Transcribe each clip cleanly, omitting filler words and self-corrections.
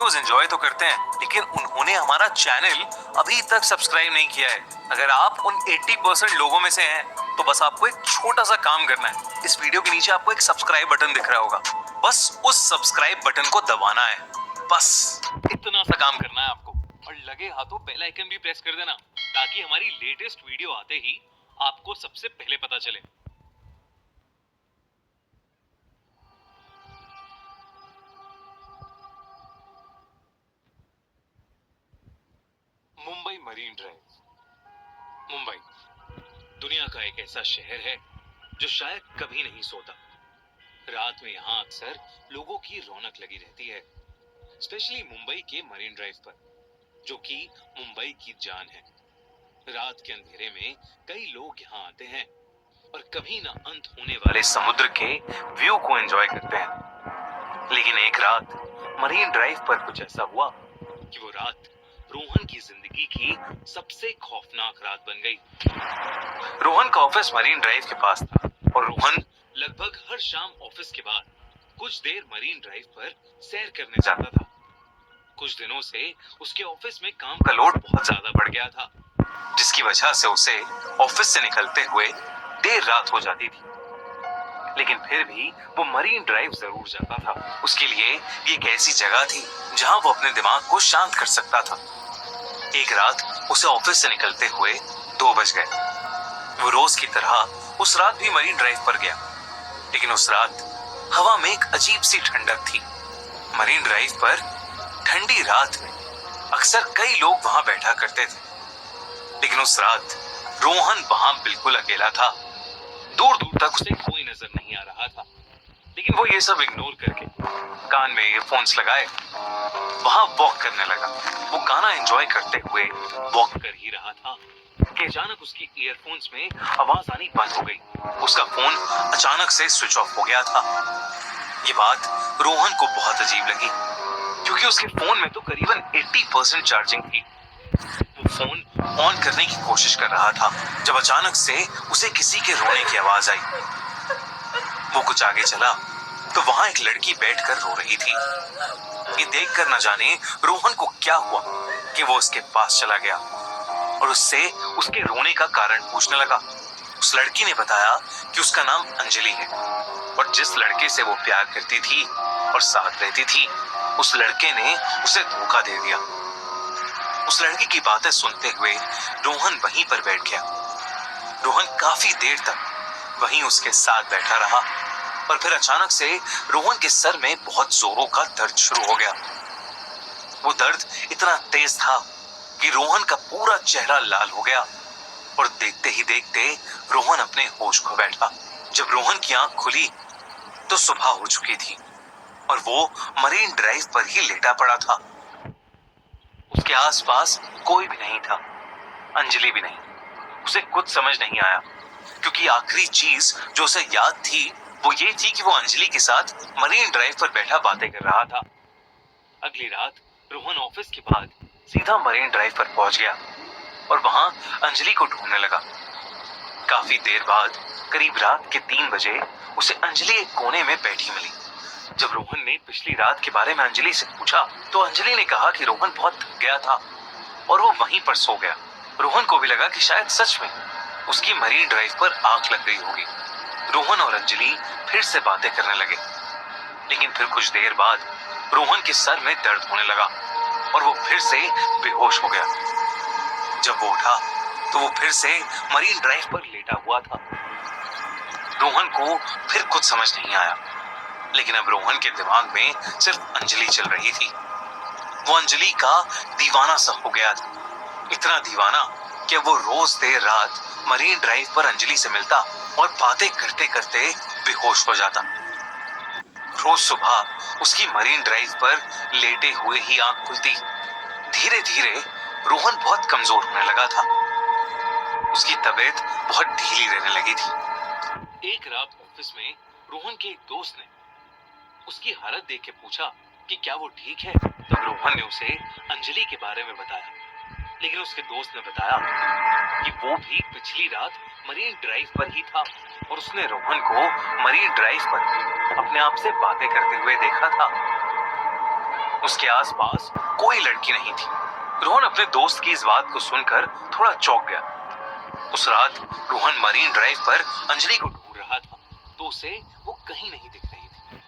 Videos enjoy तो करते हैं, लेकिन उन्होंने हमारा चैनल अभी तक सब्सक्राइब नहीं किया है। अगर आप उन 80% लोगों में से हैं, तो बस आपको एक छोटा सा काम करना है। इस वीडियो के नीचे आपको एक सब्सक्राइब बटन दिख रहा होगा, बस उस सब्सक्राइब बटन को दबाना है। बस इतना सा काम करना है आपको, और लगे हाथों बेल आइकन भी प्रेस कर देना, ताकि हमारी लेटेस्ट वीडियो आते ही आपको सबसे पहले पता चले। Mumbai marine drive. मुंबई दुनिया का एक ऐसा शहर है जो शायद कभी नहीं सोता। रात में यहाँ अक्सर लोगों की रौनक लगी रहती है, स्पेशली मुंबई के मरीन ड्राइव पर, जो कि मुंबई की जान है। रात के अंधेरे में कई लोग यहाँ आते हैं और कभी ना अंत होने वाले समुद्र के व्यू को एंजॉय करते हैं। लेकिन एक रात मरीन ड्राइव पर कुछ ऐसा हुआ कि वो रात रोहन की जिंदगी की सबसे खौफनाक रात बन गई। रोहन का ऑफिस मरीन ड्राइव के पास था, और रोहन लगभग हर शाम ऑफिस के बाद कुछ देर मरीन ड्राइव पर सैर करने जाता था। कुछ दिनों से उसके ऑफिस में काम का लोड बहुत ज्यादा बढ़ गया था, जिसकी वजह से उसे ऑफिस से निकलते हुए देर रात हो जाती थी। लेकिन फिर भी वो मरीन ड्राइव जरूर जाता था। उसके लिए ये एक ऐसी जगह थी जहां वो अपने दिमाग को शांत कर सकता था। एक रात उसे ऑफिस से निकलते हुए 2 बज गए। वो रोज की तरह उस रात भी मरीन ड्राइव पर गया, लेकिन उस रात हवा में एक अजीब सी ठंडक थी। मरीन ड्राइव पर ठंडी रात में अक्सर कई लोग वहां बैठा करते थे, लेकिन उस रात रोहन वहां बिल्कुल अकेला था। दूर दूर तक उसे कोई नजर नहीं आ रहा था, लेकिन वो ये सब इग्नोर करके कान में ईयरफोन्स लगाए वहां वॉक करने लगा। वो गाना एंजॉय करते हुए वॉक कर ही रहा था कि अचानक उसकी ईयरफोन्स में आवाज आनी बंद हो गई। उसका फोन अचानक से स्विच ऑफ हो गया था। ये बात रोहन को बहुत अजीब लगी, क्योंकि उसके फोन में तो करीबन 80% चार्जिंग थी। वो फोन ऑन करने की कोशिश कर रहा था जब अचानक से उसे किसी के रोने की आवाज आई। वो कुछ आगे चला तो वहां एक लड़की बैठकर रो रही थी। ये देखकर न जाने रोहन को क्या हुआ कि वो उसके पास चला गया और उससे उसके रोने का कारण पूछने लगा। उस लड़की ने बताया कि उसका नाम अंजलि है, और जिस लड़के से वो प्यार करती थी और साथ रहती थी, उस लड़के ने उसे धोखा दे दिया। उस लड़की की बातें सुनते हुए रोहन वहीं पर बैठ गया। रोहन काफी देर तक वहीं उसके साथ बैठा रहा, और फिर अचानक से रोहन के सर में बहुत जोरों का दर्द शुरू हो गया। वो दर्द इतना तेज था कि रोहन का पूरा चेहरा लाल हो गया, और देखते ही देखते रोहन अपने होश खो बैठा। जब रोहन की आंख खुली तो सुबह हो चुकी थी, और वो मरीन ड्राइव पर ही लेटा पड़ा था। उसके आसपास कोई भी नहीं था, अंजलि भी नहीं। उसे कुछ समझ नहीं आया, क्योंकि आखिरी चीज जो उसे याद थी वो ये थी कि वो अंजलि के साथ मरीन ड्राइव पर बैठा बातें कर रहा था। अगली रात रोहन ऑफिस के बाद सीधा मरीन ड्राइव पर पहुंच गया और वहां अंजलि को ढूंढने लगा। काफी देर बाद करीब रात के 3 बजे उसे अंजलि एक कोने में बैठी मिली। जब रोहन ने पिछली रात के बारे में अंजलि से पूछा तो अंजलि ने कहा कि रोहन बहुत थक गया था और वो वहीं पर सो गया। रोहन को भी लगा कि शायद सच में उसकी मरीन ड्राइव पर आग लग गई होगी। रोहन और अंजलि फिर से बातें करने लगे, लेकिन फिर कुछ देर बाद रोहन के सर में दर्द होने लगा और वो फिर से बेहोश हो गया। जब वो उठा तो वो फिर से मरीन ड्राइव पर लेटा हुआ था। रोहन को फिर कुछ समझ नहीं आया, लेकिन अब रोहन के दिमाग में सिर्फ अंजलि चल रही थी। वो अंजलि का दीवाना सा हो गया था, इतना दीवाना कि वो रोज देर रात मरीन ड्राइव पर अंजलि से मिलता और बातें करते करते बेहोश हो जाता। रोज सुबह उसकी मरीन ड्राइव पर लेटे हुए ही आंख खुलती। धीरे धीरे रोहन बहुत कमजोर होने लगा था। उसकी तबीयत बहुत ढीली रहने लगी थी। एक रात ऑफिस में रोहन के एक दोस्त ने उसकी हालत देख के पूछा कि क्या वो ठीक है। तब रोहन ने उसे अंजलि के बारे में बताया, लेकिन उसके दोस्त ने बताया कि वो भी पिछली रात मरीन ड्राइव पर ही था और उसने रोहन को मरीन ड्राइव पर अपने आप से बातें करते हुए देखा था। उसके आसपास कोई लड़की नहीं थी। रोहन अपने दोस्त की इस बात को सुनकर थोड़ा चौंक गया। उस रात रोहन मरीन ड्राइव पर अंजलि को ढूंढ रहा था, तो उसे वो कहीं नहीं दिख रही थी।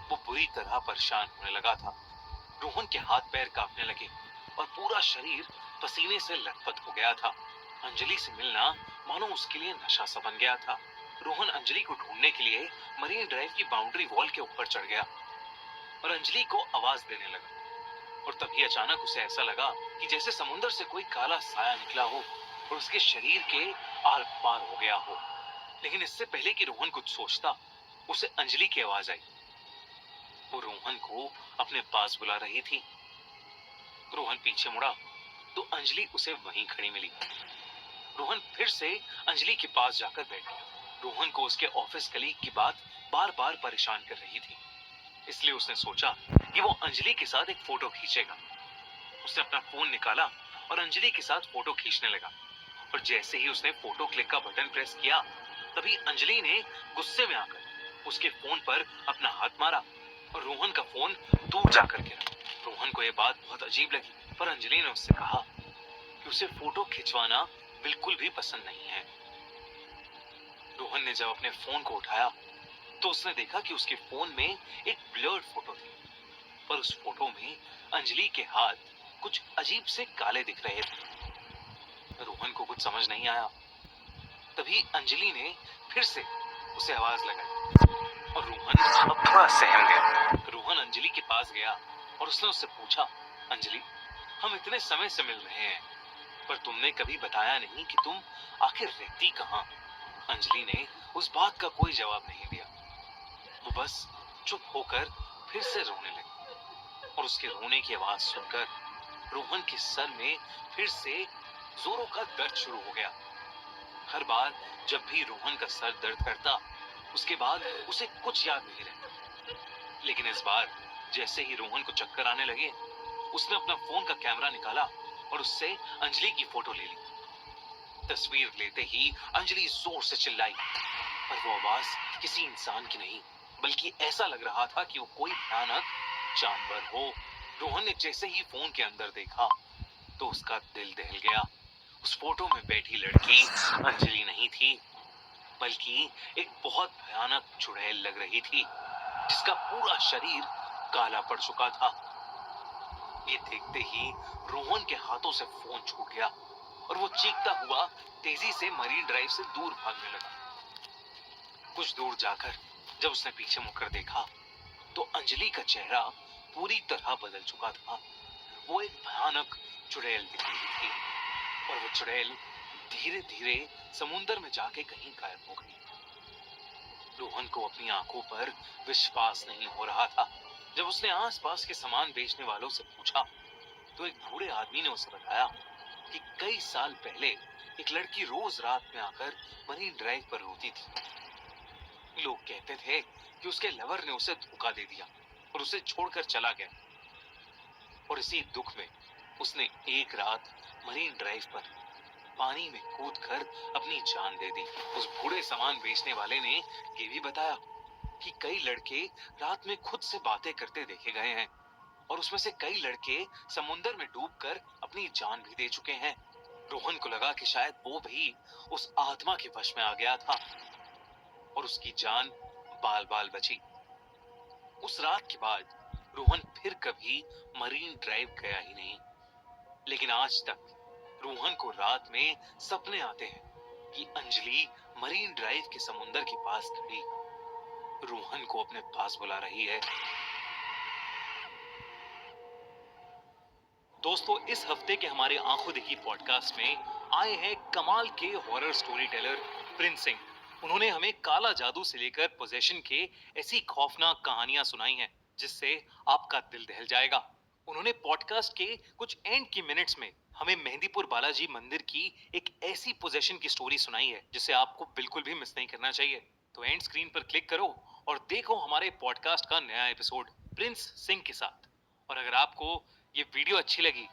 वो बुरी तरह परेशान होने लगा था। रोहन के हाथ पैर कांपने लगे और पूरा शरीर पसीने से लथपथ हो गया था। अंजलि से मिलना मानो उसके लिए नशा सा बन गया था। रोहन अंजलि को ढूंढने के लिए मरीन ड्राइव की बाउंड्री वॉल के ऊपर चढ़ गया और अंजलि को आवाज देने लगा। और तभी अचानक उसे ऐसा लगा कि जैसे समुद्र से कोई काला साया निकला हो और उसके शरीर के आर पार हो गया हो। लेकिन इससे पहले कि रोहन कुछ सोचता, उसे अंजलि की आवाज आई। वो रोहन को अपने पास बुला रही थी। रोहन पीछे मुड़ा तो अंजलि उसे वहीं खड़ी मिली। रोहन फिर से अंजलि के पास जाकर बैठ गया। रोहन को उसके ऑफिस कलीग की बात बार बार परेशान कर रही थी, इसलिए उसने सोचा कि वो अंजलि के साथ एक फोटो खींचेगा। उसने अपना फोन निकाला और अंजलि के साथ फोटो खींचने लगा। और जैसे ही उसने फोटो क्लिक का बटन प्रेस किया, तभी अंजलि ने गुस्से में आकर उसके फोन पर अपना हाथ मारा और रोहन का फोन दूर जाकर गिरा। रोहन को यह बात बहुत अजीब लगी, पर अंजलि ने उससे कहा कि उसे फोटो खिंचवाना बिल्कुल भी पसंद नहीं है। रोहन ने जब अपने फोन को उठाया तो उसने देखा कि उसके फोन में एक ब्लर्ड फोटो थी, पर उस फोटो में अंजलि के हाथ कुछ अजीब से काले दिख रहे थे। रोहन को कुछ समझ नहीं आया। तभी अंजलि ने फिर से उसे आवाज लगाई और रोहन अब थोड़ा सहम गया। रोहन अंजलि के पास गया और उसने उससे पूछा, अंजलि, हम इतने समय से मिल रहे हैं, पर तुमने कभी बताया नहीं कि तुम आखिर रहती कहां? अंजलि ने उस बात का कोई जवाब नहीं दिया। वो बस चुप होकर फिर से रोने लगी और उसके रोने की आवाज सुनकर रोहन के सर में फिर से जोरों का दर्द शुरू हो गया। हर बार जब भी रोहन का सर दर्द करता, उसके बाद उसे कुछ याद नहीं रहता। लेकिन इस बार जैसे ही रोहन को चक्कर आने लगे, उसने अपना फोन का कैमरा निकाला और उससे अंजलि की फोटो ले ली। तस्वीर लेते ही अंजलि जोर से चिल्लाई, पर वो आवाज किसी इंसान की नहीं, बल्कि ऐसा लग रहा था कि वो कोई भयानक जानवर हो। रोहन ने जैसे ही फोन के अंदर देखा तो उसका दिल दहल गया। उस फोटो में बैठी लड़की अंजलि नहीं थी, बल्कि एक बहुत भयानक चुड़ैल लग रही थी, जिसका पूरा शरीर काला पड़ चुका था। ये देखते ही रोहन के हाथों से फोन छूट गया और वो चीखता हुआ तेजी से मरीन ड्राइव से दूर भागने लगा। कुछ दूर जाकर जब उसने पीछे मुड़कर देखा तो अंजलि का चेहरा पूरी तरह बदल चुका था। वो एक भयानक चुड़ैल दिख रही थी और वो चुड़ैल धीरे धीरे समुंदर में जाके कहीं गायब हो गई। रोहन को अपनी आंखों पर विश्वास नहीं हो रहा था। जब उसने आसपास के सामान बेचने वालों से पूछा तो एक बूढ़े आदमी ने उसे बताया कि कई साल पहले एक लड़की रोज रात में आकर मरीन ड्राइव पर रोती थी। लोग कहते थे कि उसके लवर ने उसे धोखा दे दिया और उसे छोड़कर चला गया, और इसी दुख में उसने एक रात मरीन ड्राइव पर पानी में कूदकर अपनी जान दे दी। उस बूढ़े सामान बेचने वाले ने ये भी बताया कि कई लड़के रात में खुद से बातें करते देखे गए हैं और उसमें से कई लड़के समुंदर में डूबकर अपनी जान भी दे चुके हैं। रोहन को लगा कि शायद वो भी उस आत्मा के वश में आ गया था और उसकी जान बाल बाल बची। उस रात के बाद रोहन फिर कभी मरीन ड्राइव गया ही नहीं। लेकिन आज तक रोहन को रात में सपने आते हैं कि अंजलि मरीन ड्राइव के समुंदर के पास खड़ी रोहन को अपने पास बुला रही है। दोस्तों, इस हफ्ते के हमारे आंखों देखी पॉडकास्ट में आए हैं कमाल के horror story teller Prince Singh. उन्होंने हमें काला जादू से लेकर पोजेशन के ऐसी खौफनाक कहानियां सुनाई हैं जिससे आपका दिल दहल जाएगा। उन्होंने पॉडकास्ट के कुछ एंड की मिनट्स में हमें मेहंदीपुर बालाजी मंदिर की एक ऐसी पोजेशन की स्टोरी सुनाई है जिसे आपको बिल्कुल भी मिस नहीं करना चाहिए। तो एंड स्क्रीन पर क्लिक करो और देखो हमारे पॉडकास्ट का नया एपिसोड प्रिंस सिंह के साथ। और अगर आपको ये वीडियो अच्छी लगी